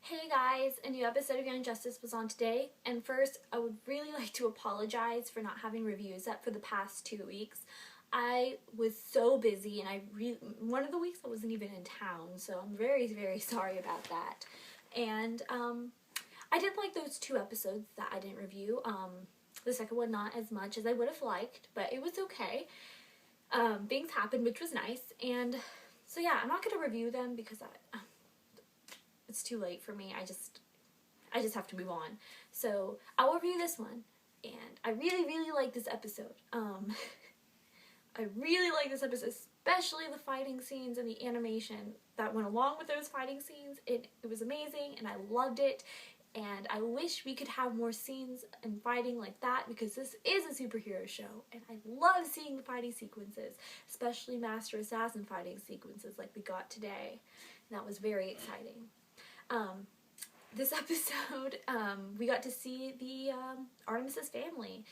Hey guys, a new episode of Young Justice was on today, and first I would really like to apologize for not having reviews up for the past 2 weeks. I was so busy and one of the weeks I wasn't even in town, so I'm very sorry about that. And I did like those 2 episodes that I didn't review. The second one not as much as I would have liked, but it was okay. Things happened, which was nice, and so yeah, I'm not going to review them because it's too late for me. I just have to move on. So I will review this one, and I really like this episode. I really like this episode, especially the fighting scenes and the animation that went along with those fighting scenes. It was amazing, and I loved it. And I wish we could have more scenes and fighting like that, because this is a superhero show, and I love seeing the fighting sequences, especially Master Assassin fighting sequences like we got today. And that was very exciting. This episode, we got to see the Artemis's family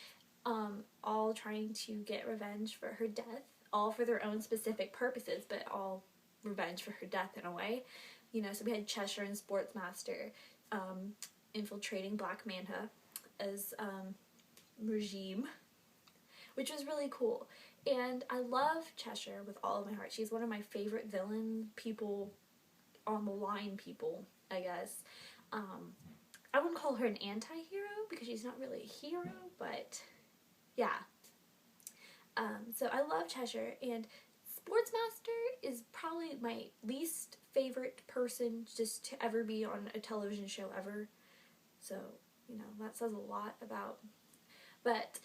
all trying to get revenge for her death, all for their own specific purposes, but all revenge for her death in a way. You know, so we had Cheshire and Sportsmaster infiltrating Black Manta as regime, which was really cool. And I love Cheshire with all of my heart. She's one of my favorite villain people, on the line people, I guess. I wouldn't call her an anti-hero because she's not really a hero, but yeah. So I love Cheshire, and Sportsmaster is probably my least favorite person just to ever be on a television show ever. So, you know, that says a lot about, but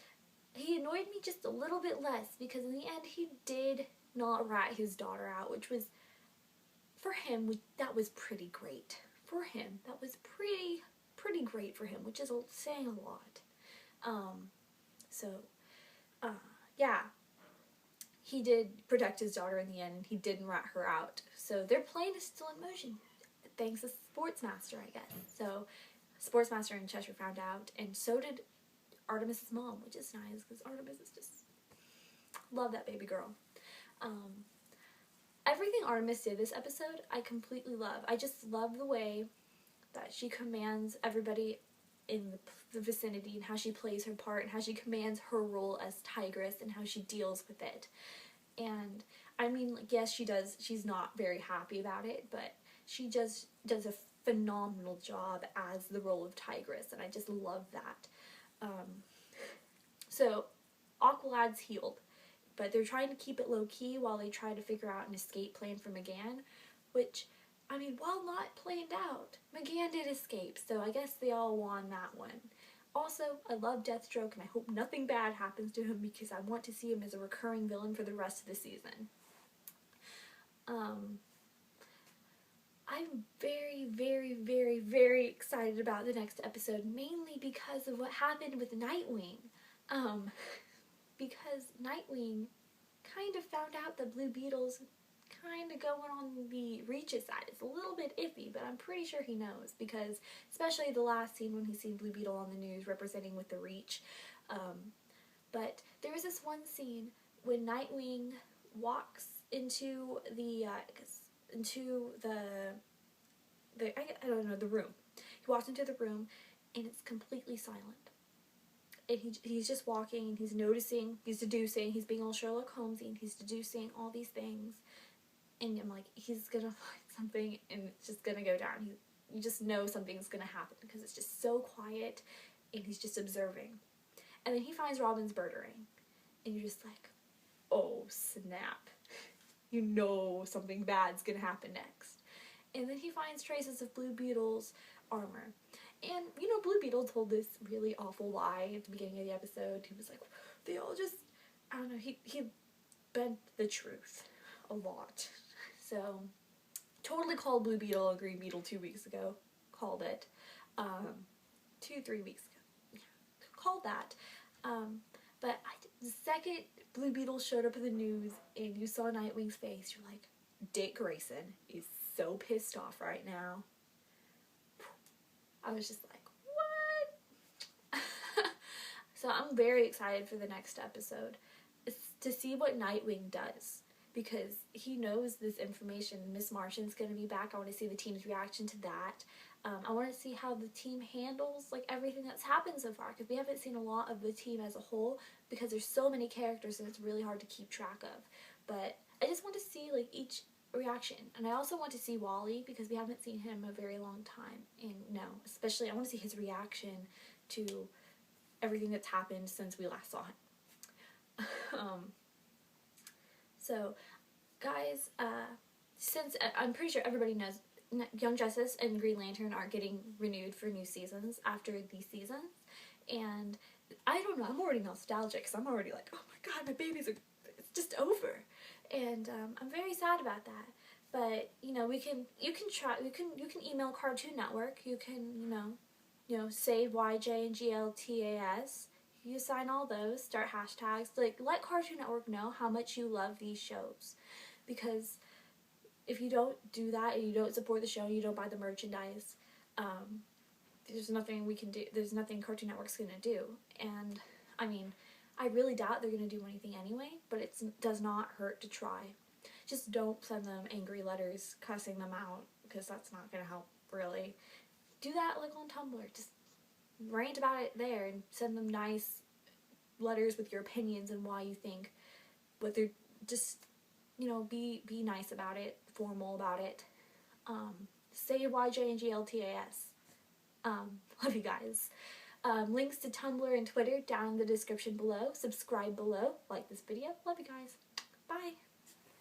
he annoyed me just a little bit less because in the end he did not rat his daughter out, which was, for him, that was pretty great. For him, that was pretty great for him, which is saying a lot. Yeah, he did protect his daughter in the end, and he didn't rat her out. So their plan is still in motion, thanks to Sportsmaster, I guess. So Sportsmaster and Cheshire found out, and so did Artemis's mom, which is nice because Artemis is just, love that baby girl. Everything Artemis did this episode, I completely love. I just love the way that she commands everybody in the vicinity, and how she plays her part, and how she commands her role as Tigress, and how she deals with it. And I mean, like, yes, she does. She's not very happy about it, but she just does a phenomenal job as the role of Tigress, and I just love that. So Aqualad's healed, but they're trying to keep it low-key while they try to figure out an escape plan for M'gann, which, I mean, while not planned out, M'gann did escape, so I guess they all won that one. Also, I love Deathstroke, and I hope nothing bad happens to him because I want to see him as a recurring villain for the rest of the season. I'm very excited about the next episode, mainly because of what happened with Nightwing. Because Nightwing kind of found out that Blue Beetle's kind of going on the Reach's side. It's a little bit iffy, but I'm pretty sure he knows, because especially the last scene when he's seen Blue Beetle on the news representing with the Reach. But there was this one scene when Nightwing walks into the room. He walks into the room, and it's completely silent. And he's just walking, and he's noticing, he's deducing, he's being all Sherlock Holmesy, and he's deducing all these things. And I'm like, he's gonna find something, and it's just gonna go down. You just know something's gonna happen, because it's just so quiet, and he's just observing. And then he finds Robin's bird ring, and you're just like, oh snap. You know something bad's gonna happen next. And then he finds traces of Blue Beetle's armor. And, you know, Blue Beetle told this really awful lie at the beginning of the episode. He was like, they all just, I don't know, he bent the truth a lot. So, totally called Blue Beetle a Green Beetle 2 weeks ago. Called it. 2-3 weeks ago. Yeah, called that. But the second Blue Beetle showed up in the news and you saw Nightwing's face, you're like, Dick Grayson is so pissed off right now. I was just like, what? So I'm very excited for the next episode. It's to see what Nightwing does. because he knows this information. Miss Martian's going to be back. I want to see the team's reaction to that. I want to see how the team handles like everything that's happened so far, because we haven't seen a lot of the team as a whole because there's so many characters and it's really hard to keep track of. But I just want to see like each reaction, and I also want to see Wally because we haven't seen him a very long time, and especially I want to see his reaction to everything that's happened since we last saw him. So guys, since I'm pretty sure everybody knows Young Justice and Green Lantern are getting renewed for new seasons after these seasons, and I don't know, I'm already nostalgic because I'm already like, oh my god, my babies are, it's just over, and I'm very sad about that. But you can email Cartoon Network, you can say YJ and GLTAS. You sign all those, start hashtags, like let Cartoon Network know how much you love these shows, because if you don't do that and you don't support the show, you don't buy the merchandise, there's nothing we can do. There's nothing Cartoon Network's gonna do. And I mean, I really doubt they're gonna do anything anyway, but it does not hurt to try. Just don't send them angry letters cussing them out, because that's not gonna help really. Do that like on Tumblr. Just rant about it there and send them nice letters with your opinions and why you think what they're just be nice about it, formal about it. Say YJ and GLTAS. Love you guys. Links to Tumblr and Twitter down in the description below. Subscribe below. Like this video. Love you guys. Bye.